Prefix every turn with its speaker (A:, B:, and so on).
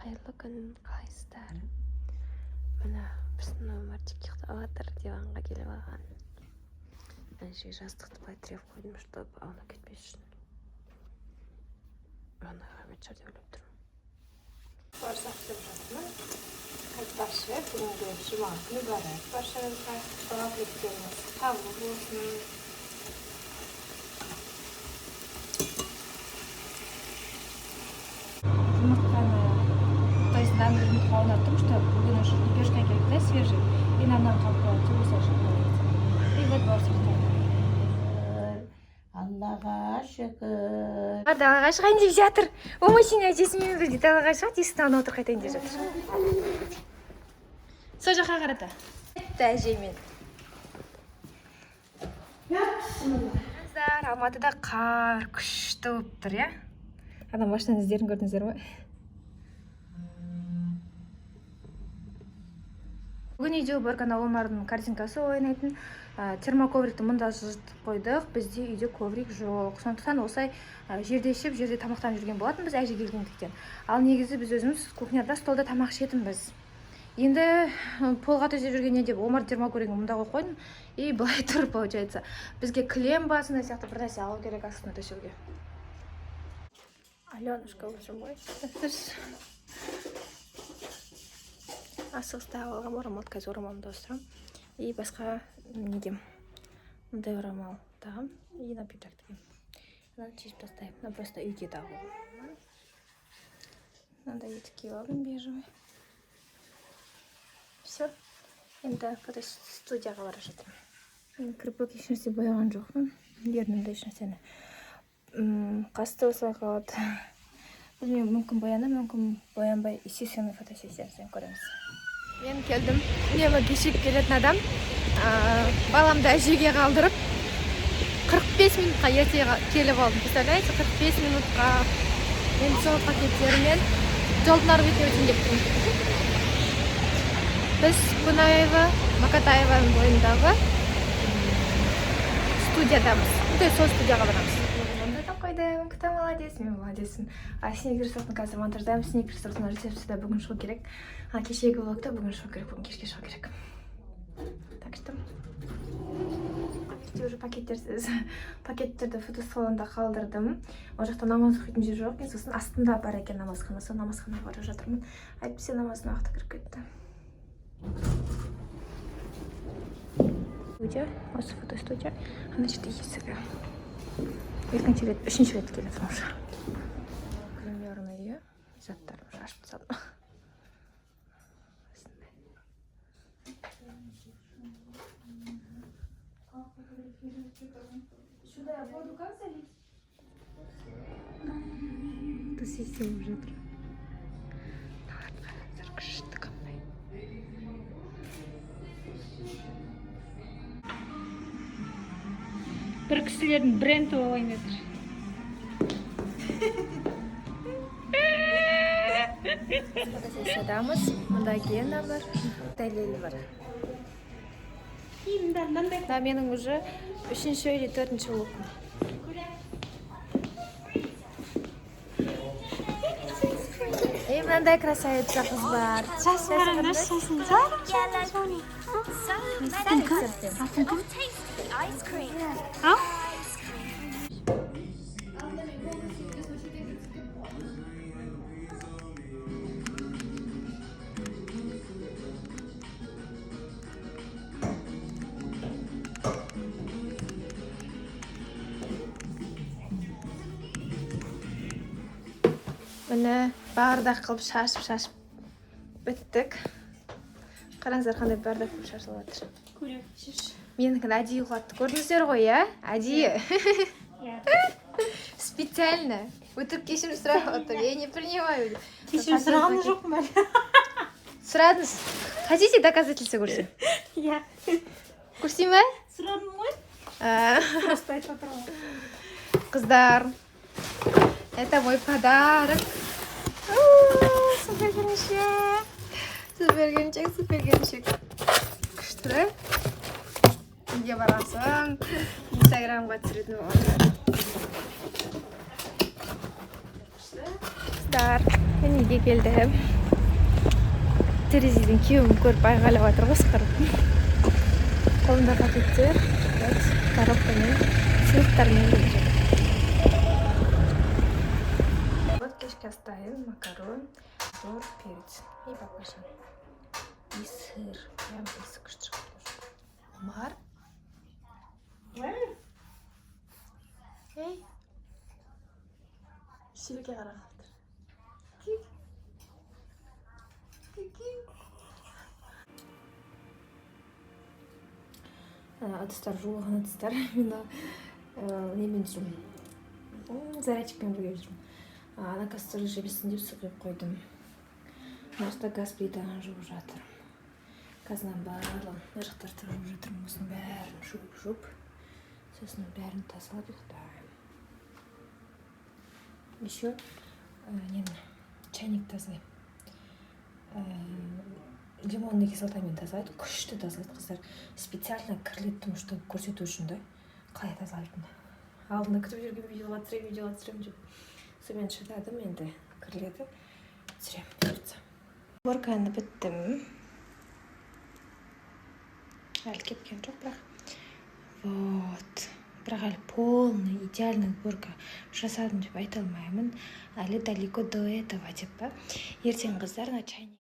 A: Қайырлы күн, қалайсыздар? Мына біздің өмірдегі ұйықтаватыр, диванға келіп алған. Ана жерге жастықты былай тіреп қойдым, чтобы ауна кетпес үшін. Ана ғамет шығар деп ойлап тұрмын. Барсақ деп жатырмын. Айтпақшы, бүгінгі жұма күні барайық. Баршаңызға дұға тілектеріңіз қабыл болсын.
B: То есть нам нужно о том, что будем лепешки когда свежие, и нам как-то свежие. И вот
C: Аллаға шүкір.
A: Далаға шығайын деп жатыр. О машина әжесімен бірге далаға шығады, есіктің алдына отырып қайтайын деп жатыр. Сол жаққа қарата. Әтті әжеймен. Алматыда қар күшті болып тұр, я? Ана машинаның іздерін көрдіңіздер ме? Бүгін үйде Боркана Омардың картинкасы ойнайтын термоковрикті мұнда жылжытып қойдық. Бізде үйде коврик жоқ. Сондықтан осылай жерде ішіп, жерде тамақтан жүрген болатын біз әже келгендіктен. Ал негізі біз өзіміз кухняда столда тамақ ішетінбіз. Енді полға төсеп жүргеннен деп Омар термоковригін мұнда қойып қойдым. И былай тұр, получается. Бізге кілем басында сияқты бір нәрсе алу керек астына төсеуге. Аленушка уже мой. Асығыста алғам орамал, қазір орамалымды ауыстырамын. И басқа недем. Мұндай орамал тағым. И на пиджак тігем. Мынаны шешіп тастаймын. Мына просто үйге тағу. Мынандай етік киіп алдым бежевый. Все. Енді қазір студияға бара жатырмын. Кірпік ешнәрсе бояған жоқпын. Ернімді ешнәрсені. Қасты осылай қалады. Білмеймін, мүмкін бояна, мүмкін боянбай естественный фотосессиясын көреміз. Мен келдім. Үнемі кешігіп келетін адам. Баламды әжеге қалдырып 45 минутқа ерте келіп алдым. Представляете, 45 минутқа мен сол пакеттерімен жолдың арғы бетіне өтейін деп тұрмын. Біз Кунаева, Макатаеваның бойындағы студиядамыз. Сол студияға барамыз. Кто молодец, мен молодецпін. Снег рисовтың қазір монтаждаймын. Снег рисовтың рецепцияда бүгін шығу керек. Кешегі влогта бүгін шығу керек, бүгін кешке шығу керек. Так что уже пакеттерді фотосалонда қалдырдым. Ол жақта намаз оқитын жер жоқ екен, сосын астында бар екен намазхана. Сол намазханаға бара жатырмын. Әйтпесе намаздың уақыты кіріп кетті. Студия, осы фотостудия. Ана жерде есігі. Екінші рет, үшінші рет келіп тұрмын. Гримерный заттарым шашып тастадым. Сюда воду как залить? Тут система уже тұр. Күшті қандай.
B: бір кісілердің бренді олайын етір.
A: Фотосессиядамыз. Мұнда Гена бар, Дәлел бар. Да, менің уже 3-ші или 4-ші лукым. Мынандай красавица қыз бар.
B: Жасын қараңдар, жасын.
A: Міне бардақ қылып шашып біттік. Қараңыздар қандай бардақ қылып шашылып жатыр.
B: Көрек, шеш.
A: Менікін әдейі қуатты. Көрдіңіздер ғой, ә? Әдейі. Специально. Өтірік кешірім сұрап отыр. Я не принимаю.
B: Кешірім сұрағаны жоқ ма?
A: Сұрадыңыз. Хотите доказательство көрсем?
B: Иә.
A: Көрсем бе?
B: Сұрадым ғой. Просто айтып отырмын.
A: Қыздар, это мой подарок. Супер келіншек. Күшті. Үйге барасың, инстаграмға түсіретін болған. Дар, мен үйге келдім. Терезеден күйеуім көріп айғайлап жатыр ғой ысқырып. Қолымда пакеттер, коробкамен, сыйлықтармен келдім. Вот кешке оставим макарон, помидор, перец и баклажан. И сыр. Прям из кыштырып тоже. Омар. Эй. Ширеке қарап жатыр. Ыдыстар жуылған ыдыстар. Мен немен жүрмін. Зарядчикпен бірге жүрмін. Ана кастрюля жебесін деп су құйып қойдым. Мына газ плитаны жуып жатыр. Қазынан барлығын мына жақтар тырып жатырмын. Осының бәрін жуып, сосын бәрін тазалап ұйықтаймын. Еще чайник тазалаймын. Лимонный кислотамен тазалайды, күшті тазалайды қыздар. Специально кірлеттім, чтобы көрсету үшін да қалай тазалайтынды. Алдында күтіп жүрген видеоға түсіремін деп. Сонымен шыдадым, енді кірледі. Түсіремін бұйыртса. Уборканы біттім. Әлі кеткен жоқ, бірақ. Вот. Бірақ әлі полный, идеальный уборка жасадым деп айта алмаймын. Әлі далеко до этого деп па. Ертең қыздар на чайник.